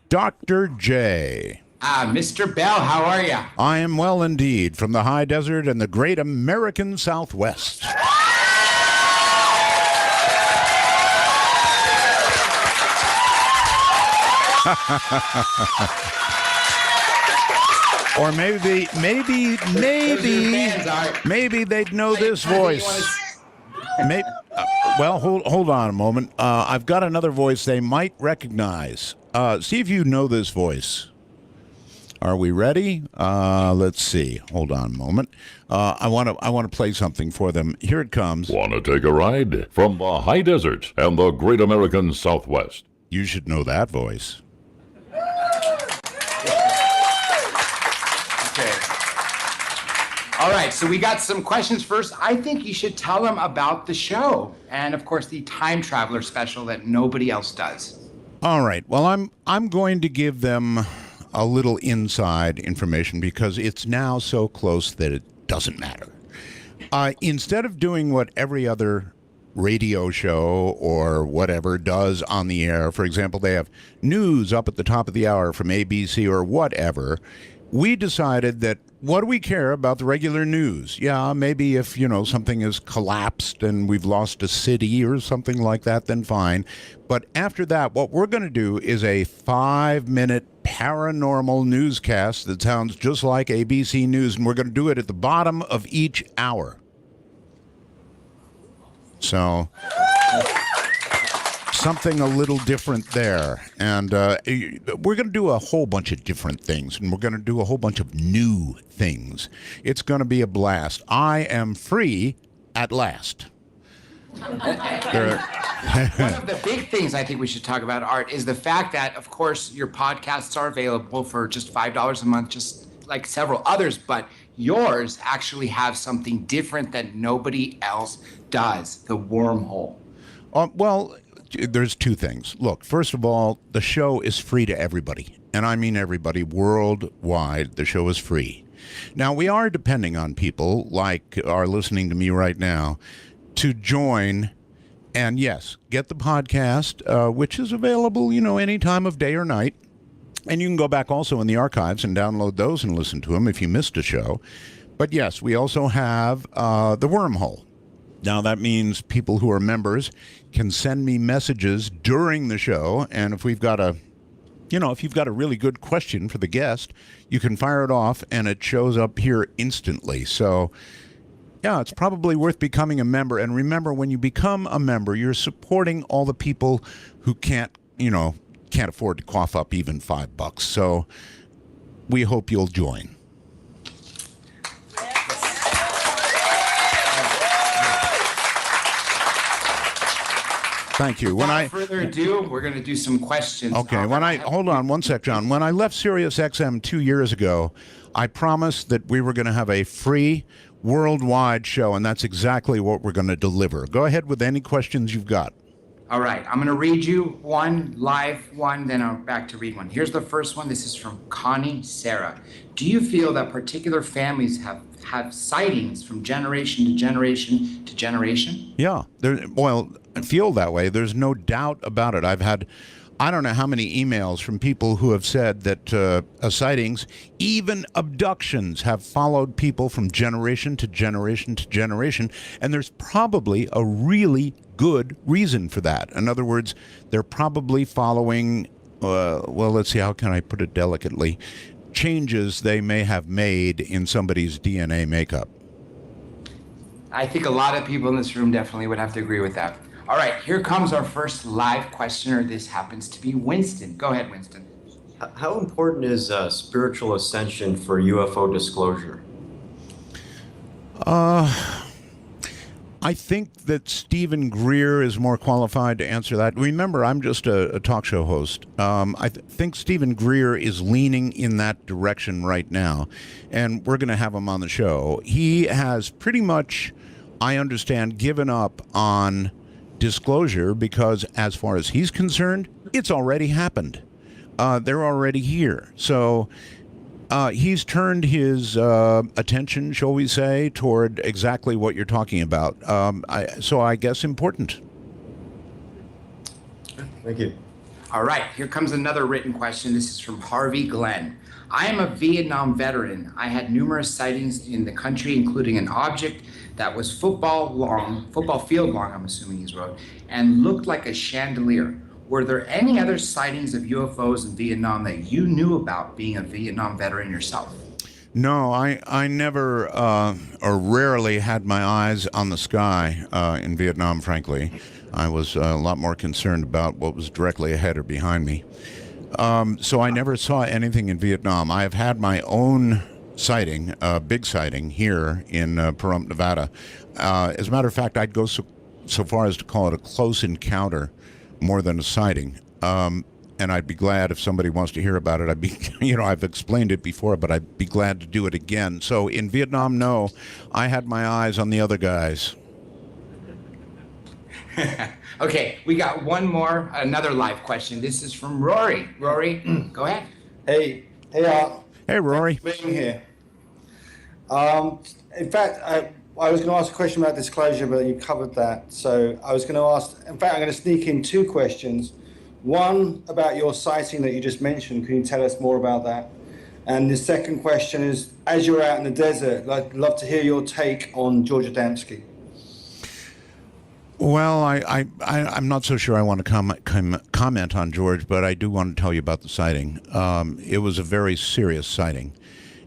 Dr. J. Mr. Bell, how are you? I am well indeed, from the high desert and the great American Southwest. Or maybe they'd know this voice. Well, hold on a moment. I've got another voice they might recognize. See if you know this voice. Are we ready? Let's see. Hold on a moment. I want to play something for them. Here it comes. Want to take a ride from the high desert and the great American Southwest? You should know that voice. Okay. All right, so we got some questions first. I think you should tell them about the show and, of course, the Time Traveler special that nobody else does. All right. Well, I'm going to give them a little inside information because it's now so close that it doesn't matter. Instead of doing what every other radio show or whatever does on the air, for example, they have news up at the top of the hour from ABC or whatever, we decided that what do we care about the regular news? Yeah, maybe if, something has collapsed and we've lost a city or something like that, then fine. But after that, what we're going to do is a 5-minute paranormal newscast that sounds just like ABC News, and we're going to do it at the bottom of each hour. So something a little different there. And we're going to do a whole bunch of different things, and we're going to do a whole bunch of new things. It's going to be a blast. I am free at last. One of the big things I think we should talk about, Art, is the fact that, of course, your podcasts are available for just $5 a month, just like several others, but yours actually have something different that nobody else does, the wormhole. Well, there's two things. Look, first of all, the show is free to everybody, and I mean everybody worldwide. The show is free. Now, we are depending on people like are listening to me right now to join and, yes, get the podcast, which is available, any time of day or night. And you can go back also in the archives and download those and listen to them if you missed a show. But, yes, we also have the wormhole. Now, that means people who are members can send me messages during the show, and if we've got if you've got a really good question for the guest, you can fire it off, and it shows up here instantly. So, yeah, it's probably worth becoming a member. And remember, when you become a member, you're supporting all the people who can't afford to cough up even $5. So we hope you'll join. Thank you. Without further ado, we're going to do some questions. Okay. Hold on one sec, John. When I left SiriusXM 2 years ago, I promised that we were going to have a free worldwide show, and that's exactly what we're going to deliver. Go ahead with any questions you've got. All right. I'm going to read you one, live one, then I'm back to read one. Here's the first one. This is from Connie Sarah. Do you feel that particular families have sightings from generation to generation to generation? Yeah. I feel that way. There's no doubt about it. I've had, I don't know how many emails from people who have said that sightings, even abductions, have followed people from generation to generation to generation, and there's probably a really good reason for that. In other words, they're probably following, let's see, how can I put it delicately, changes they may have made in somebody's DNA makeup. I think a lot of people in this room definitely would have to agree with that. All right, here comes our first live questioner. This happens to be Winston. Go ahead, Winston. How important is spiritual ascension for UFO disclosure? I think that Stephen Greer is more qualified to answer that. Remember, I'm just a talk show host. I think Stephen Greer is leaning in that direction right now, and we're going to have him on the show. He has pretty much, I understand, given up on disclosure because, as far as he's concerned, it's already happened. They're already here. So he's turned his attention, shall we say, toward exactly what you're talking about. So I guess important. Thank you. All right, here comes another written question. This is from Harvey Glenn. I am a Vietnam veteran. I had numerous sightings in the country, including an object that was football field long, I'm assuming he's wrote, and looked like a chandelier. Were there any other sightings of UFOs in Vietnam that you knew about, being a Vietnam veteran yourself? No, I never or rarely had my eyes on the sky in Vietnam, frankly. I was a lot more concerned about what was directly ahead or behind me. So I never saw anything in Vietnam. I have had my own sighting, big sighting, here in Pahrump, Nevada. As a matter of fact, I'd go so far as to call it a close encounter more than a sighting. And I'd be glad if somebody wants to hear about it. I'd be, I've explained it before, but I'd be glad to do it again. So in Vietnam, no, I had my eyes on the other guys. Okay, we got one more, another live question. This is from Rory. Rory, go ahead. Hey, Art. Hey, Rory. Thanks for being here. In fact, I was going to ask a question about disclosure, but you covered that. So I was going to ask, in fact, I'm going to sneak in two questions. One about your sighting that you just mentioned. Can you tell us more about that? And the second question is, as you're out in the desert, I'd love to hear your take on George Adamski. Well, I'm not so sure I want to comment on George, but I do want to tell you about the sighting. It was a very serious sighting.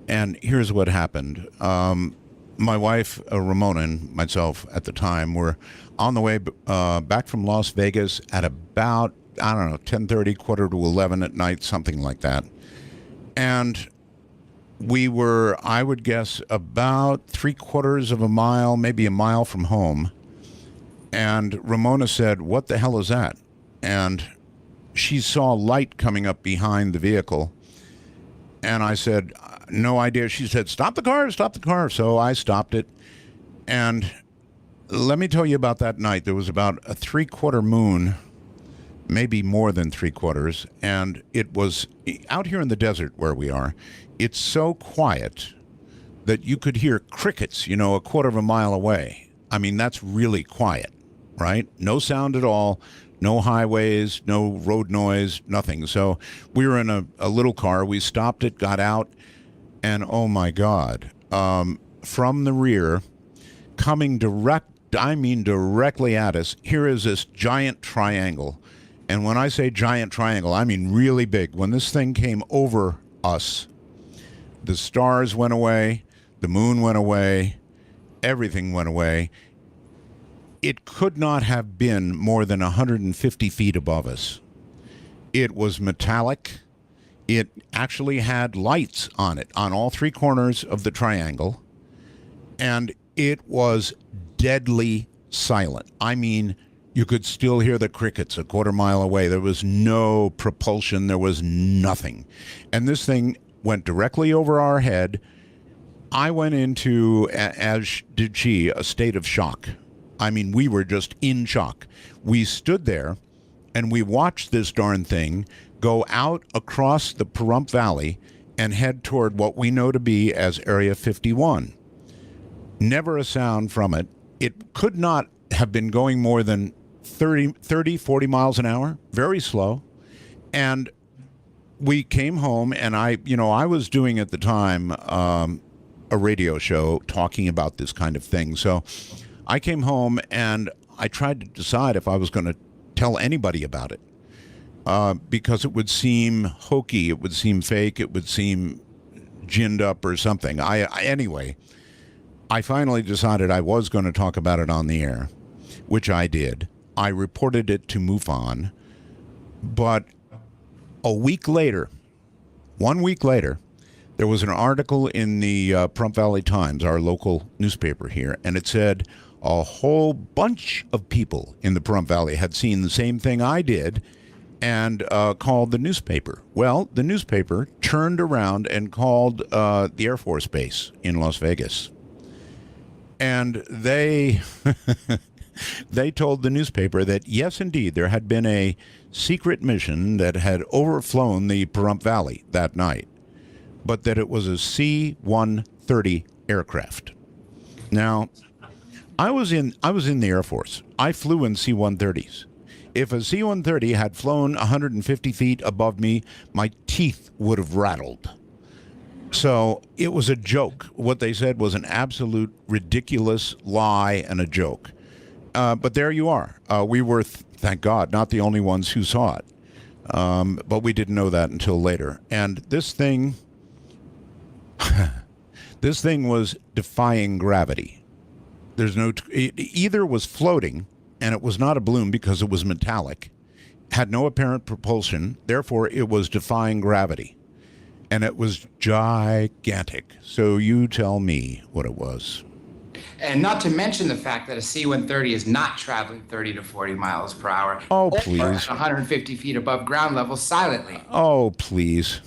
And here's what happened. My wife, Ramona, and myself at the time were on the way back from Las Vegas at about, 10:30, quarter to 11 at night, something like that. And we were, I would guess, about 3/4 of a mile, maybe a mile from home. And Ramona said, "What the hell is that?" And she saw light coming up behind the vehicle. And I said, "No idea." She said, "Stop the car, stop the car." So I stopped it. And let me tell you about that night. There was about a 3/4 moon, maybe more than 3/4. And it was out here in the desert where we are. It's so quiet that you could hear crickets, a 1/4 of a mile away. I mean, that's really quiet, right? No sound at all, no highways, no road noise, nothing. So we were in a little car. We stopped it, got out, and oh my God, from the rear, coming directly at us, here is this giant triangle. And when I say giant triangle, I mean really big. When this thing came over us, the stars went away, the moon went away, everything went away. It could not have been more than 150 feet above us. It was metallic. It actually had lights on it, on all three corners of the triangle. And it was deadly silent. I mean, you could still hear the crickets a 1/4 mile away. There was no propulsion. There was nothing. And this thing went directly over our head. I went into, as did she, a state of shock. I mean, we were just in shock. We stood there and we watched this darn thing go out across the Pahrump Valley and head toward what we know to be as Area 51. Never a sound from it. It could not have been going more than 30, 40 miles an hour, very slow. And we came home, and I was doing at the time a radio show talking about this kind of thing. So I came home and I tried to decide if I was going to tell anybody about it because it would seem hokey, it would seem fake, it would seem ginned up or something. Anyway, I finally decided I was going to talk about it on the air, which I did. I reported it to MUFON, but one week later, there was an article in the Pahrump Valley Times, our local newspaper here, and it said a whole bunch of people in the Pahrump Valley had seen the same thing I did and called the newspaper. Well, the newspaper turned around and called the Air Force Base in Las Vegas. And they they told the newspaper that, yes, indeed, there had been a secret mission that had overflown the Pahrump Valley that night, but that it was a C-130 aircraft. Now, I was in the Air Force. I flew in C-130s. if a C-130 had flown 150 feet above me, my teeth would have rattled. So it was a joke. What they said was an absolute ridiculous lie and a joke. But there you are. We were, thank God, not the only ones who saw it. But we didn't know that until later. And this thing, this thing was defying gravity. There's no, it either was floating, and it was not a balloon because it was metallic, had no apparent propulsion, therefore it was defying gravity. And it was gigantic. So you tell me what it was. And not to mention the fact that a C-130 is not traveling 30 to 40 miles per hour. Oh, or please. 150 feet above ground level silently. Oh, please.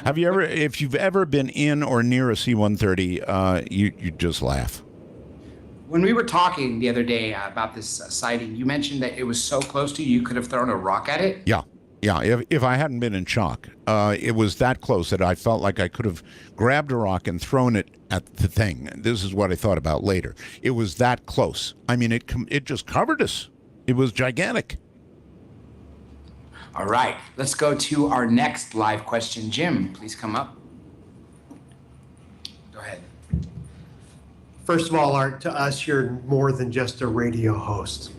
Have you ever, if you've ever been in or near a C-130, you just laugh. When we were talking the other day about this sighting, you mentioned that it was so close to you, you could have thrown a rock at it. Yeah. Yeah, if I hadn't been in shock, it was that close that I felt like I could have grabbed a rock and thrown it at the thing. This is what I thought about later. It was that close. I mean, it just covered us. It was gigantic. All right, let's go to our next live question. Jim, please come up. Go ahead. First of all, Art, to us, you're more than just a radio host.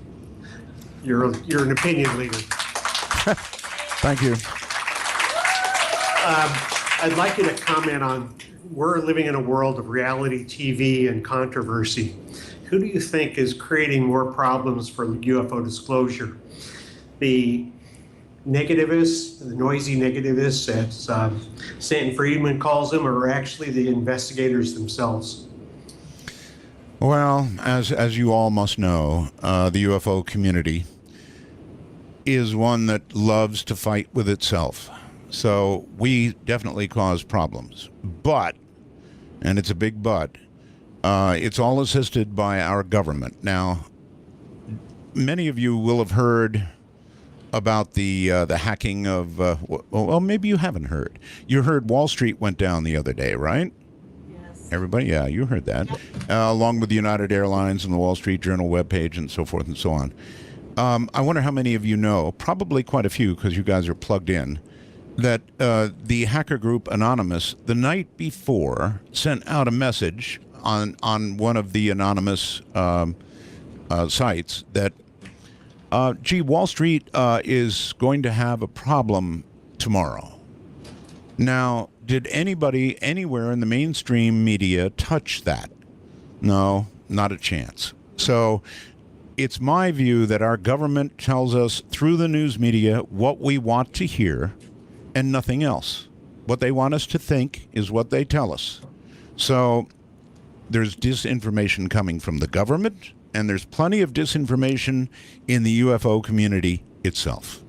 You're an opinion leader. Thank you. I'd like you to comment on, we're living in a world of reality TV and controversy. Who do you think is creating more problems for UFO disclosure? The negativists, the noisy negativists, as Stanton Friedman calls them, or actually the investigators themselves? Well, as you all must know, the UFO community is one that loves to fight with itself. So we definitely cause problems. But, and it's a big but, it's all assisted by our government. Now, many of you will have heard about the hacking of, well, maybe you haven't heard. You heard Wall Street went down the other day, right? Yes. Everybody, yeah, you heard that. Along with the United Airlines and the Wall Street Journal webpage and so forth and so on. I wonder how many of you know, probably quite a few because you guys are plugged in, that the hacker group Anonymous, the night before, sent out a message on one of the anonymous sites that, Wall Street is going to have a problem tomorrow. Now, did anybody anywhere in the mainstream media touch that? No, not a chance. So it's my view that our government tells us through the news media what we want to hear and nothing else. What they want us to think is what they tell us. So there's disinformation coming from the government, and there's plenty of disinformation in the UFO community itself.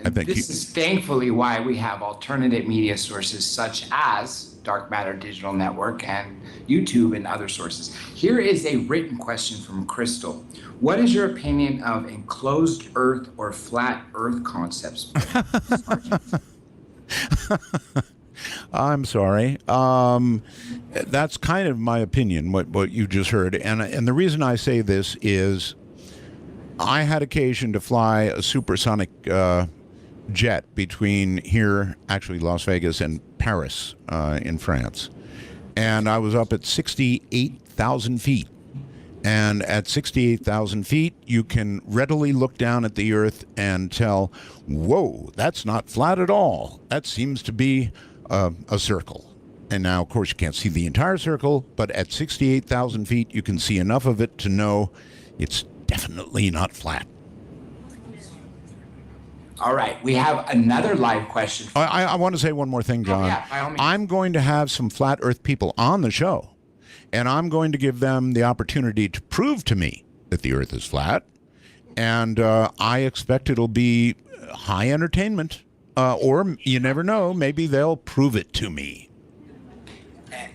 I think this is thankfully why we have alternative media sources such as Dark Matter Digital Network and YouTube and other sources. Here is a written question from Crystal. What is your opinion of enclosed Earth or flat Earth concepts? I'm sorry. That's kind of my opinion, what you just heard. And the reason I say this is I had occasion to fly a supersonic jet between here, actually Las Vegas, and Paris in France. And I was up at 68,000 feet. And at 68,000 feet, you can readily look down at the Earth and tell, whoa, that's not flat at all. That seems to be a circle. And now, of course, you can't see the entire circle, but at 68,000 feet, you can see enough of it to know it's definitely not flat. All right, we have another live question. I want to say one more thing, John. Oh, yeah, by all means. I'm going to have some flat Earth people on the show, and I'm going to give them the opportunity to prove to me that the Earth is flat, and I expect it'll be high entertainment, or you never know, maybe they'll prove it to me.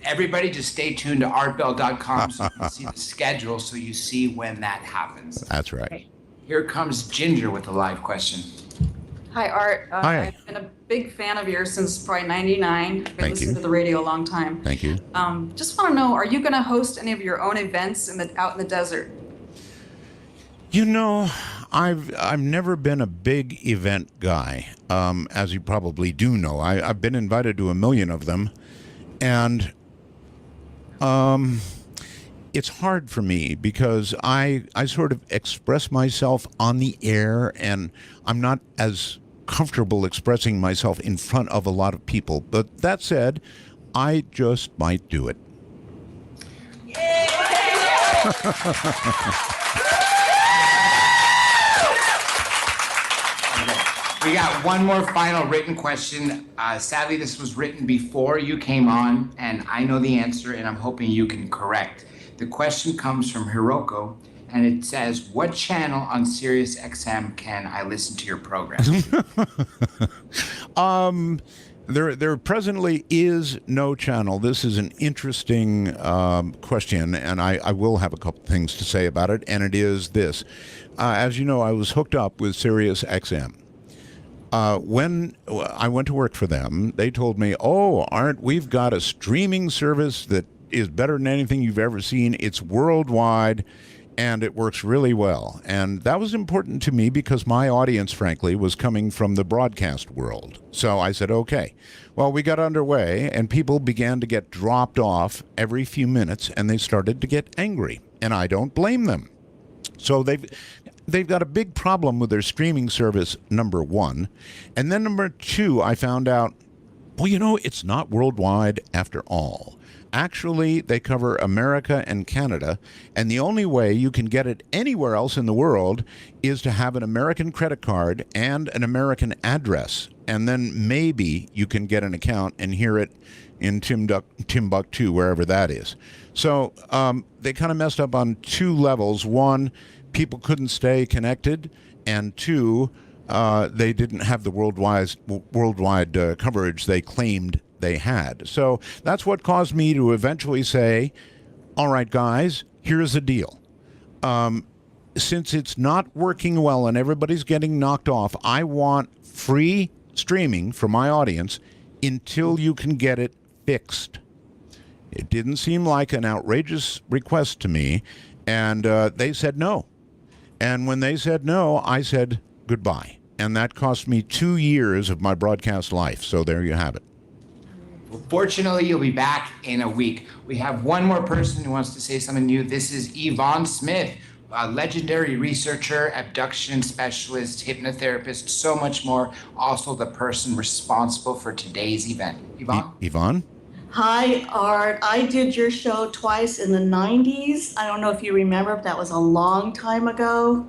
Everybody just stay tuned to artbell.com so you can see the schedule so you see when that happens. That's right. Here comes Ginger with a live question. Hi, Art. Hi. I've been a big fan of yours since probably '99. I've been Thank listening you. to the radio a long time. Thank you. Just want to know, are you going to host any of your own events out in the desert? You know, I've never been a big event guy, as you probably do know. I've been invited to a million of them, and it's hard for me because I sort of express myself on the air, and I'm not as comfortable expressing myself in front of a lot of people. But that said, I just might do it. We got one more final written question. Sadly, this was written before you came on, and I know the answer, and I'm hoping you can correct. The question comes from Hiroko, and it says, what channel on Sirius XM can I listen to your program? There presently is no channel. This is an interesting question, and I will have a couple things to say about it, and it is this. As you know, I was hooked up with Sirius XM. When I went to work for them, they told me, oh, Art, we've got a streaming service that is better than anything you've ever seen. It's worldwide, and it works really well. And that was important to me because my audience, frankly, was coming from the broadcast world. So I said, okay. Well, we got underway, and people began to get dropped off every few minutes, and they started to get angry. And I don't blame them. So they've got a big problem with their streaming service, number one. And then number two, I found out, well, you know, it's not worldwide after all. Actually, they cover America and Canada, and the only way you can get it anywhere else in the world is to have an American credit card and an American address. And then maybe you can get an account and hear it in Timbuktu, wherever that is. So they kind of messed up on two levels. One, people couldn't stay connected, and two, they didn't have the worldwide coverage they claimed they had. So that's what caused me to eventually say, all right, guys, here's the deal. Since it's not working well and everybody's getting knocked off, I want free streaming for my audience until you can get it fixed. It didn't seem like an outrageous request to me, and they said no. And when they said no, I said goodbye. And that cost me 2 years of my broadcast life. So there you have it. Well, fortunately, you'll be back in a week. We have one more person who wants to say something new. This is Yvonne Smith, a legendary researcher, abduction specialist, hypnotherapist, so much more. Also the person responsible for today's event. Yvonne? Yvonne? Hi, Art. I did your show twice in the 90s. I don't know if you remember, but that was a long time ago.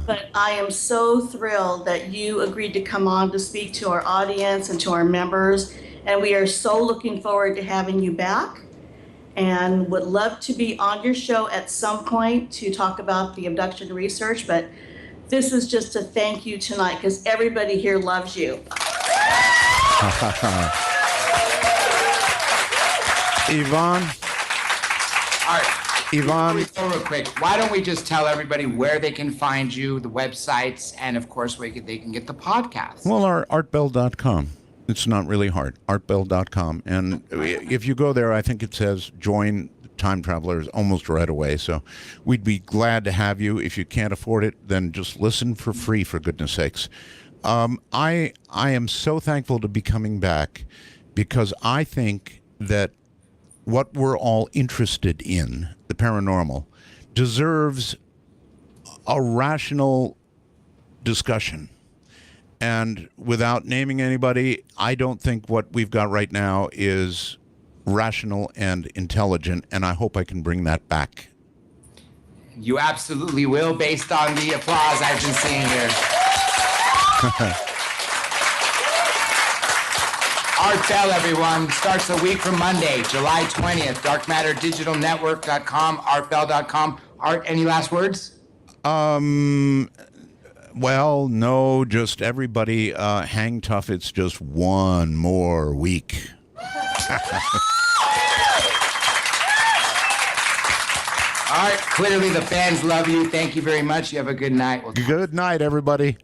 But I am so thrilled that you agreed to come on to speak to our audience and to our members. And we are so looking forward to having you back and would love to be on your show at some point to talk about the abduction research. But this is just a thank you tonight because everybody here loves you. Yvonne? All right. Yvonne? Real quick, why don't we just tell everybody where they can find you, the websites, and of course where they can get the podcast? Well, our artbell.com. It's not really hard. Artbell.com. And if you go there, I think it says join Time Travelers almost right away. So we'd be glad to have you. If you can't afford it, then just listen for free, for goodness sakes. I am so thankful to be coming back because I think that what we're all interested in, the paranormal, deserves a rational discussion. And without naming anybody, I don't think what we've got right now is rational and intelligent, and I hope I can bring that back. You absolutely will, based on the applause I've been seeing here. Art Bell, everyone, starts a week from Monday, July 20th. DarkMatterDigitalNetwork.com, ArtBell.com. Art, any last words? Well, no, just everybody hang tough. It's just one more week. All right, clearly the fans love you. Thank you very much. You have a good night. Good night, everybody.